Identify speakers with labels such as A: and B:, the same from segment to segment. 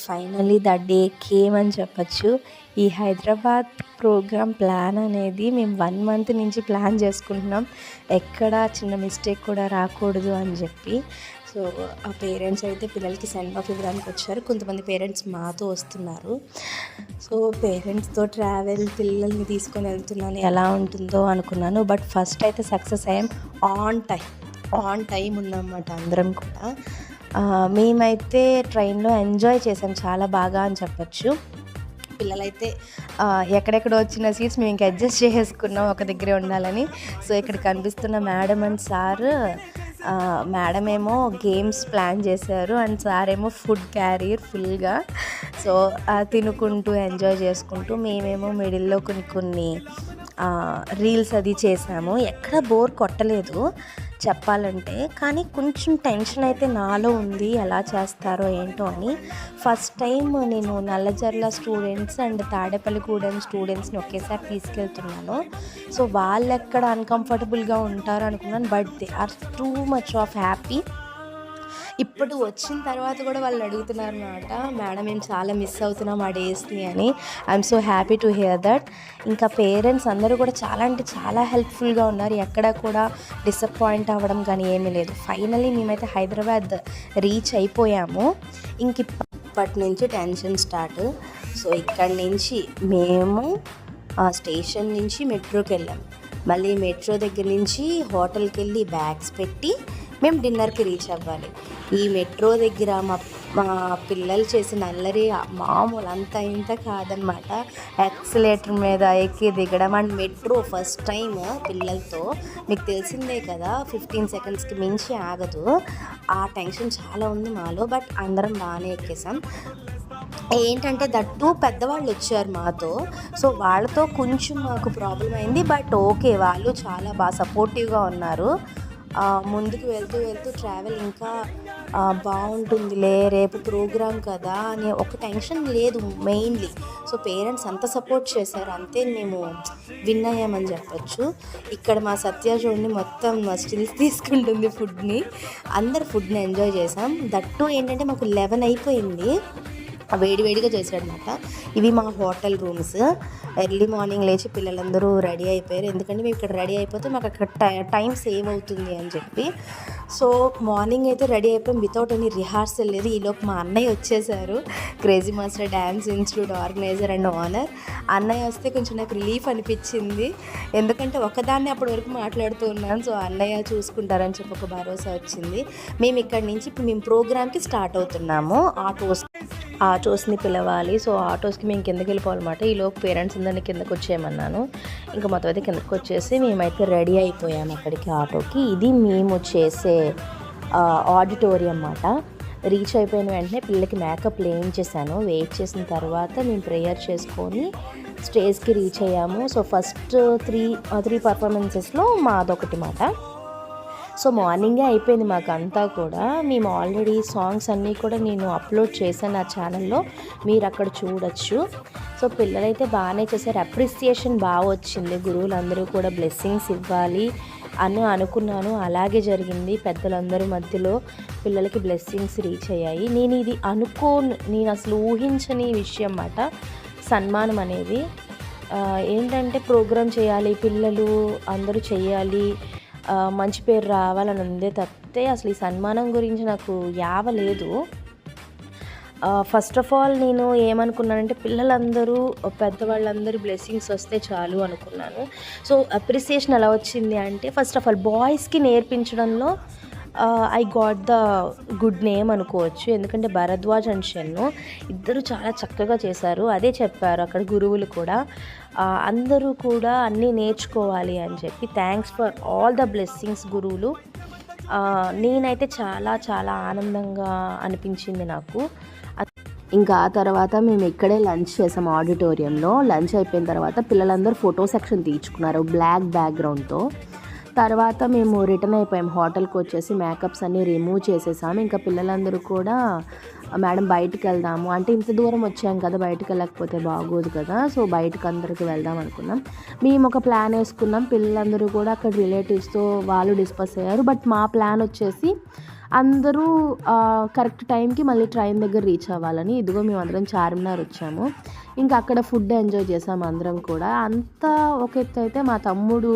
A: Finally the day came అని చెప్పచ్చు. ఈ హైదరాబాద్ ప్రోగ్రామ్ ప్లాన్ అనేది మేము 1 మంత్ నుంచి ప్లాన్ చేసుకుంటున్నాం. ఎక్కడ చిన్న మిస్టేక్ కూడా రాకూడదు అని చెప్పి. సో ఆ పేరెంట్స్ అయితే పిల్లలకి సెండ్ ఆఫ్ ఇవ్వడానికి వచ్చారు. కొంతమంది పేరెంట్స్ మాతో వస్తున్నారు. సో పేరెంట్స్తో ట్రావెల్ పిల్లల్ని తీసుకొని వెళ్తున్నాను, ఎలా ఉంటుందో అనుకున్నాను. బట్ ఫస్ట్ అయితే సక్సెస్ అయ్యాం. ఆన్ టైం ఉందన్నమాట అందరం కూడా. మేమైతే ట్రైన్లో ఎంజాయ్ చేసాం చాలా బాగా అని చెప్పచ్చు. పిల్లలైతే ఎక్కడెక్కడ వచ్చిన సీట్స్ మేము ఇంకా అడ్జస్ట్ చేసుకున్నాం ఒక దగ్గరే ఉండాలని. సో ఇక్కడ కనిపిస్తున్న మేడం అండ్ సార్, మేడం ఏమో గేమ్స్ ప్లాన్ చేశారు అండ్ సార్ ఏమో ఫుడ్ క్యారియర్ ఫుల్గా. సో తినుకుంటూ ఎంజాయ్ చేసుకుంటూ మేమేమో మిడిల్లో కొన్ని రీల్స్ అది చేసాము. ఎక్కడ బోర్ కొట్టలేదు చెప్పాలంటే. కానీ కొంచెం టెన్షన్ అయితే నాలో ఉంది, ఎలా చేస్తారో ఏంటో అని. ఫస్ట్ టైం నేను నల్లజర్ల స్టూడెంట్స్ అండ్ తాడేపల్లిగూడెం స్టూడెంట్స్ని ఒకేసారి తీసుకెళ్తున్నాను. సో వాళ్ళు ఎక్కడ అన్కంఫర్టబుల్గా ఉంటారు అనుకున్నాను. But they are too much of happy. ఇప్పుడు వచ్చిన తర్వాత కూడా వాళ్ళు అడుగుతున్నారు అన్నమాట, మేడం మేము చాలా మిస్ అవుతున్నాం ఆ డేస్ని అని. I'm so happy to hear that. ఇంకా పేరెంట్స్ అందరూ కూడా చాలా అంటే చాలా హెల్ప్ఫుల్గా ఉన్నారు. ఎక్కడ కూడా డిసప్పాయింట్ అవ్వడం కానీ ఏమీ లేదు. ఫైనల్లీ మేమైతే హైదరాబాద్ రీచ్ అయిపోయాము. ఇంక ఇప్పటి నుంచి టెన్షన్ స్టార్ట్. సో ఇక్కడి నుంచి మేము స్టేషన్ నుంచి మెట్రోకి వెళ్ళాము. మళ్ళీ మెట్రో దగ్గర నుంచి హోటల్కి వెళ్ళి బ్యాగ్స్ పెట్టి మేము డిన్నర్కి రీచ్ అవ్వాలి. ఈ మెట్రో దగ్గర మా పిల్లలు చేసిన అల్లరి మామూలు అంత ఇంత కాదనమాట. యాక్సిలేటర్ మీద ఎక్కి దిగడం అండ్ మెట్రో ఫస్ట్ టైం పిల్లలతో. మీకు తెలిసిందే కదా, 15 సెకండ్స్కి మించి ఆగదు. ఆ టెన్షన్ చాలా ఉంది మాలో. బట్ అందరం బాగానే ఎక్కేసాం. ఏంటంటే దట్టు పెద్దవాళ్ళు వచ్చారు మాతో. సో వాళ్ళతో కొంచెం మాకు ప్రాబ్లం అయింది. బట్ ఓకే, వాళ్ళు చాలా బాగా సపోర్టివ్గా ఉన్నారు. ముందుకు వెళ్తూ ట్రావెల్ ఇంకా బాగుంటుందిలే, రేపు ప్రోగ్రామ్ కదా అని ఒక టెన్షన్ లేదు మెయిన్లీ. సో పేరెంట్స్ అంత సపోర్ట్ చేశారు, అంతే మేము విన్ అయ్యామని చెప్పచ్చు. ఇక్కడ మా సత్య చూడండి మొత్తం స్టిల్స్ తీసుకుంటుంది ఫుడ్ని. అందరు ఫుడ్ని ఎంజాయ్ చేసాం. దట్టు ఏంటంటే మాకు 11 అయిపోయింది. వేడివేడిగా చేశాడనమాట. ఇవి మా హోటల్ రూమ్స్. ఎర్లీ మార్నింగ్ లేచి పిల్లలందరూ రెడీ అయిపోయారు. ఎందుకంటే మేము ఇక్కడ రెడీ అయిపోతే మాకు అక్కడ టైం సేవ్ అవుతుంది అని చెప్పి. సో మార్నింగ్ అయితే రెడీ అయిపోయాం వితౌట్ ఎనీ రిహార్సల్ లేదు. ఈలోపు మా అన్నయ్య వచ్చేసారు, crazy master dance institute organiser and owner. అన్నయ్య వస్తే కొంచెం నాకు రిలీఫ్ అనిపించింది. ఎందుకంటే ఒకదాన్ని అప్పటి వరకు మాట్లాడుతూ ఉన్నాను. సో అన్నయ్య చూసుకుంటారని చెప్పి ఒక భరోసా వచ్చింది. మేము ఇక్కడి నుంచి ఇప్పుడు మేము ప్రోగ్రామ్కి స్టార్ట్ అవుతున్నాము. ఆటోస్ని పిలవాలి. సో ఆటోస్కి మేము కిందకి వెళ్ళిపోవాలన్నమాట. ఈలోపు పేరెంట్స్ అందరినీ కిందకు వచ్చేయమన్నాను. ఇంకా మొత్తం అయితే కిందకి వచ్చేసి మేమైతే రెడీ అయిపోయాము అక్కడికి ఆటోకి. ఇది మేము చేసే ఆడిటోరియం అన్నమాట. రీచ్ అయిపోయిన వెంటనే పిల్లలకి మేకప్ వేయించేసాను. వెయిట్ చేసిన తర్వాత మేము ప్రేయర్ చేసుకొని స్టేజ్కి రీచ్ అయ్యాము. సో ఫస్ట్ త్రీ పర్ఫార్మెన్సెస్లో మాదొకటి మాట. సో మార్నింగే అయిపోయింది మాకు అంతా కూడా. మేము ఆల్రెడీ సాంగ్స్ అన్నీ కూడా నేను అప్లోడ్ చేశాను నా ఛానల్లో, మీరు అక్కడ చూడొచ్చు. సో పిల్లలైతే బాగానే చేశారు. అప్రిసియేషన్ బాగా వచ్చింది. గురువులందరూ కూడా బ్లెస్సింగ్స్ ఇవ్వాలి అని అనుకున్నాను. అలాగే జరిగింది. పెద్దలందరూ మధ్యలో పిల్లలకి బ్లెస్సింగ్స్ రీచ్ అయ్యాయి. నేను అసలు ఊహించని విషయం అన్నమాట సన్మానం అనేది. ఏంటంటే ప్రోగ్రామ్ చేయాలి, పిల్లలు అందరూ చేయాలి, మంచి పేరు రావాలని ఉందే తప్పితే అసలు ఈ సన్మానం గురించి నాకు యావలేదు. ఫస్ట్ ఆఫ్ ఆల్ నేను ఏమనుకున్నానంటే పిల్లలందరూ పెద్దవాళ్ళందరూ బ్లెస్సింగ్స్ వస్తే చాలు అనుకున్నాను. సో అప్రిసియేషన్ ఎలా వచ్చింది అంటే, ఫస్ట్ ఆఫ్ ఆల్ బాయ్స్కి నేర్పించడంలో I got the good name అనుకోవచ్చు. ఎందుకంటే భరద్వాజ్ అండ్ షన్ను ఇద్దరు చాలా చక్కగా చేశారు. అదే చెప్పారు అక్కడ గురువులు కూడా, అందరూ కూడా అన్నీ నేర్చుకోవాలి అని చెప్పి. Thanks for all the blessings గురువులు. నేనైతే చాలా చాలా ఆనందంగా అనిపించింది నాకు. ఇంకా ఆ తర్వాత మేము ఇక్కడే లంచ్ చేసాం ఆడిటోరియంలో. లంచ్ అయిపోయిన తర్వాత పిల్లలందరూ ఫోటో సెక్షన్ తీయించుకున్నారు బ్లాక్ బ్యాక్గ్రౌండ్తో. తర్వాత మేము రిటర్న్ అయిపోయాం హోటల్కి వచ్చేసి. మేకప్స్ అన్నీ రిమూవ్ చేసేసాము. ఇంకా పిల్లలందరూ కూడా మేడం బయటికి వెళ్దాము అంటే, ఇంత దూరం వచ్చాం కదా బయటికి వెళ్ళకపోతే బాగోదు కదా, సో బయటకు అందరికి వెళ్దాం అనుకున్నాం. మేము ఒక ప్లాన్ వేసుకున్నాం. పిల్లలందరూ కూడా అక్కడ రిలేటివ్స్తో వాళ్ళు డిస్కస్ అయ్యారు. బట్ మా ప్లాన్ వచ్చేసి
B: అందరూ కరెక్ట్ టైంకి మళ్ళీ ట్రైన్ దగ్గర రీచ్ అవ్వాలని. ఇదిగో మేమందరం చార్మినార్ వచ్చాము. ఇంకా అక్కడ ఫుడ్ ఎంజాయ్ చేసాము అందరం కూడా. అంతా ఒక ఎత్తు అయితే మా తమ్ముడు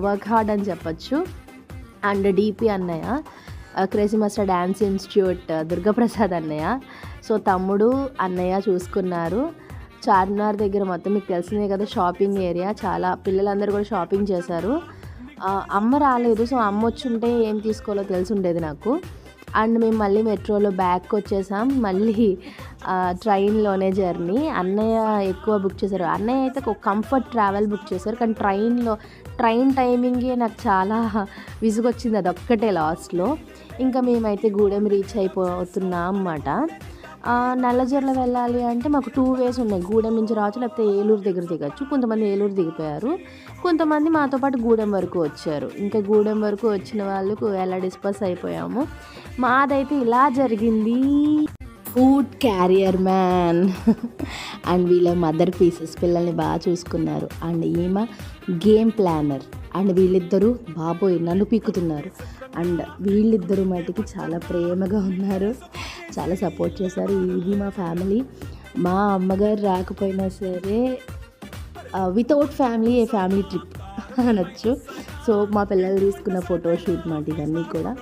B: వర్క్ హార్డ్ అని చెప్పచ్చు. అండ్ డీపీ అన్నయ్య, crazy master dance institute Durgaprasad అన్నయ్య. సో తమ్ముడు అన్నయ్య చూసుకున్నారు. చార్మినార్ దగ్గర మొత్తం మీకు తెలిసిందే కదా, షాపింగ్ ఏరియా. చాలా పిల్లలందరూ కూడా షాపింగ్ చేశారు. అమ్మ రాలేదు. సో అమ్మ వచ్చుంటే ఏం తీసుకోవాలో తెలిసి ఉండేది నాకు. అండ్ మేము మళ్ళీ మెట్రోలో బ్యాక్ వచ్చేసాం. మళ్ళీ ట్రైన్లోనే జర్నీ. అన్నయ్య ఎక్కువ బుక్ చేశారు. అన్నయ్య అయితే ఒక కంఫర్ట్ ట్రావెల్ బుక్ చేశారు. కానీ ట్రైన్ టైమింగే నాకు చాలా విసుగొచ్చింది, అది ఒక్కటే లాస్ట్లో. ఇంకా మేమైతే గూడెం రీచ్ అయిపోతున్నాం అన్నమాట. నల్లజర్ల వెళ్ళాలి అంటే మాకు 2 ways ఉన్నాయి. గూడెం నుంచి రావచ్చు, లేకపోతే ఏలూరు దగ్గర దిగచ్చు. కొంతమంది ఏలూరు దిగిపోయారు, కొంతమంది మాతో పాటు గూడెం వరకు వచ్చారు. ఇంకా గూడెం వరకు వచ్చిన వాళ్ళకు ఎలా డిస్పర్స్ అయిపోయాము. మాదైతే ఇలా జరిగింది. ఫుడ్ క్యారియర్ మ్యాన్ అండ్ వీళ్ళ మదర్ పీసెస్ పిల్లల్ని బాగా చూసుకున్నారు. అండ్ ఈమె గేమ్ ప్లానర్. అండ్ వీళ్ళిద్దరూ బాబోయ్ నన్ను పీక్కుతున్నారు. అండ్ వీళ్ళిద్దరూ మటుకి చాలా ప్రేమగా ఉన్నారు, చాలా సపోర్ట్ చేశారు. ఇది మా ఫ్యామిలీ. మా అమ్మగారు రాకపోయినా సరే వితౌట్ ఫ్యామిలీ ఏ ఫ్యామిలీ ట్రిప్ అనొచ్చు. సో మా పిల్లలు తీసుకున్న ఫోటోషూట్ మాట ఇవన్నీ కూడా.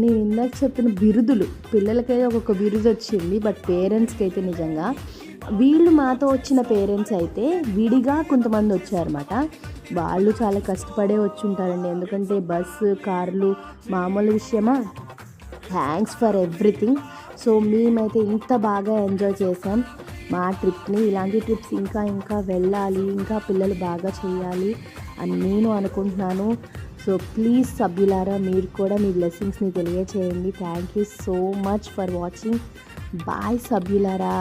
B: నేను ఇందాక చెప్పిన బిరుదులు, పిల్లలకైతే ఒక్కొక్క బిరుదు వచ్చింది, బట్ పేరెంట్స్కి అయితే నిజంగా వీళ్ళు మాతో వచ్చిన పేరెంట్స్ అయితే విడిగా కొంతమంది వచ్చారన్నమాట. వాళ్ళు చాలా కష్టపడే వచ్చి ఉంటారండి, ఎందుకంటే బస్సు కార్లు మామూలు విషయమా. Thanks for everything. సో మేమైతే ఇంత బాగా ఎంజాయ్ చేసాం మా ట్రిప్ని. ఇలాంటి ట్రిప్స్ ఇంకా వెళ్ళాలి, ఇంకా పిల్లలు బాగా చేయాలి అని నేను అనుకుంటున్నాను. సో ప్లీజ్ సభ్యులారా మీరు కూడా మీ బ్లెస్సింగ్స్ని తెలియచేయండి. Thank you so much for watching. Bye సభ్యులారా.